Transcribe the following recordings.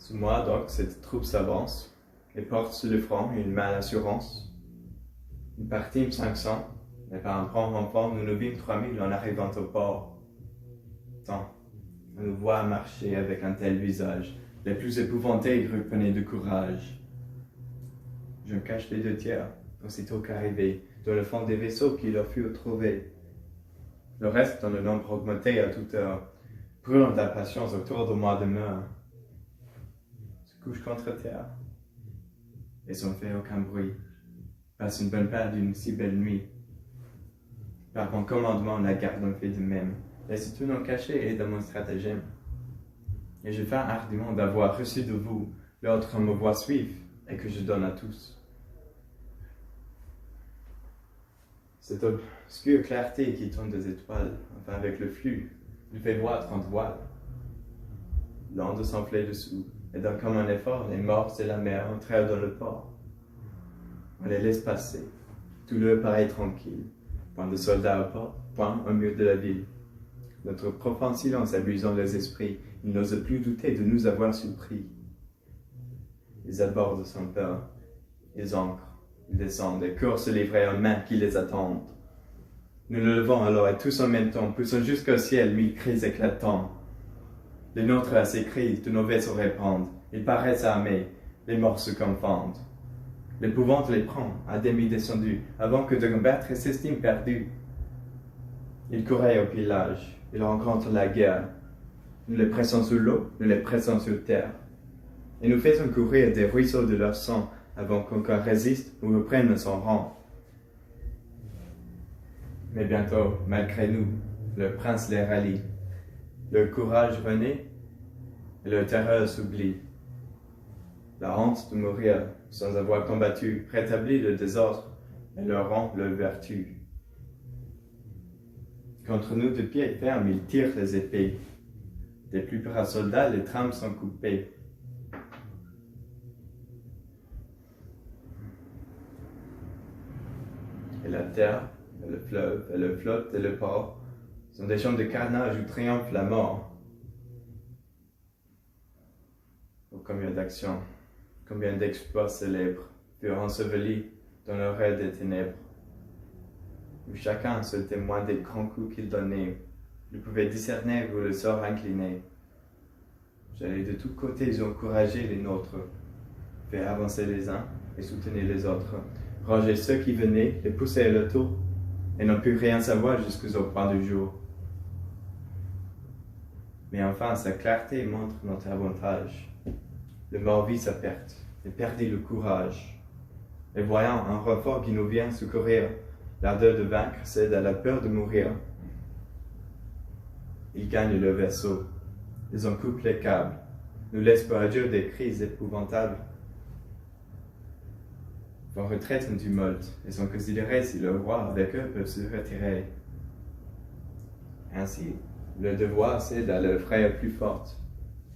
Ce mois donc, cette troupe s'avance et porte sur le front une main d'assurance. Nous partîmes 500, mais par un prompt renfort, nous vîmes 3000 en arrivant au port. Tant, on nous voit marcher avec un tel visage, les plus épouvantés reprenaient de courage. Je me cache les 2 tiers, aussitôt qu'arrivés, dans le fond des vaisseaux qui leur furent trouvés. Le reste, dans le nombre augmenté à toute heure, brûlant d'impatience autour de moi demeure. Se couche contre terre, et sans faire aucun bruit, passe une bonne part d'une si belle nuit. Par mon commandement, la garde en fait de même, laisse tout non caché et dans mon stratagème. Et je feins hardiment d'avoir reçu de vous l'ordre qu'on me voit suivre et que je donne à tous. Cette obscure clarté qui tourne des étoiles, enfin avec le flux, nous fait voir 30 voiles. L'onde s'enflait dessous, et d'un commun effort, les morses et la mer entrèrent dans le port. On les laisse passer, tout leur paraît tranquille, point de soldats au port, point au mur de la ville. Notre profond silence abusant les esprits, ils n'osent plus douter de nous avoir surpris. Ils abordent sans peur, ils ancrent, ils descendent, et courent se livrer aux mains qui les attendent. Nous le levons alors et tous en même temps, poussant jusqu'au ciel 1000 cris éclatants. Les nôtres à ces cris de nos vaisseaux répandent, ils paraissent armés, les morts se confondent. L'épouvante les prend, à demi descendus, avant que de combattre s'estiment perdus. Ils couraient au pillage, ils rencontrent la guerre. Nous les pressons sur l'eau, nous les pressons sur terre. Et nous faisons courir des ruisseaux de leur sang, avant qu'aucun résiste ou reprenne son rang. Mais bientôt, malgré nous, le prince les rallie. Leur courage renaît et leur terreur s'oublie. La honte de mourir sans avoir combattu rétablit le désordre et leur rend leur vertu. Contre nous de pied ferme, ils tirent les épées. Des plus braves soldats, les trames sont coupées. Et la terre, et le fleuve, et le flotte, et le port sont des champs de carnage où triomphe la mort. Oh, combien d'actions, combien d'exploits célèbres furent ensevelis dans l'oreille des ténèbres, où chacun se témoin des grands coups qu'il donnait, il pouvait discerner où le sort incliné. J'allais de tous côtés encourager les nôtres, faire avancer les uns et soutenir les autres, ranger ceux qui venaient, les pousser à leur tour, et n'ont pu rien savoir jusqu'au point du jour. Mais enfin, sa clarté montre notre avantage. Le mort vit sa perte, et perdit le courage. Et voyant un renfort qui nous vient secourir, l'ardeur de vaincre cède à la peur de mourir. Ils gagnent le vaisseau, ils en coupent les câbles, nous laissent pour adieu des cris épouvantables. Vont retraite en tumulte, et sont considérés si le roi avec eux peut se retirer. Ainsi, le devoir cède à leur frère plus forte.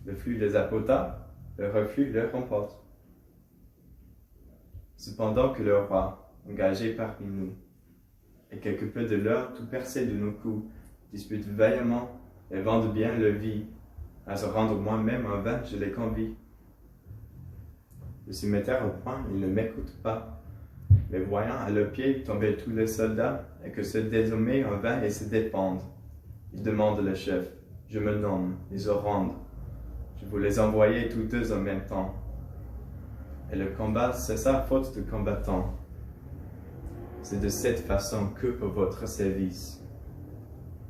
Le flux les apporta, le reflux les remporte. Cependant que le roi, engagé parmi nous, et quelque peu de l'heure tout percé de nos coups, dispute vaillamment et vendent bien leur vie, à se rendre moi-même en vain, je les convie. De se mettre au point, ils ne m'écoutent pas, mais voyant à leurs pieds tomber tous les soldats, et que se désommer en vain et se dépendent, ils demandent le chef, je me nomme, ils au rendent. Je vous les envoyais tous deux en même temps. Et le combat cessa faute de combattants. C'est de cette façon que pour votre service.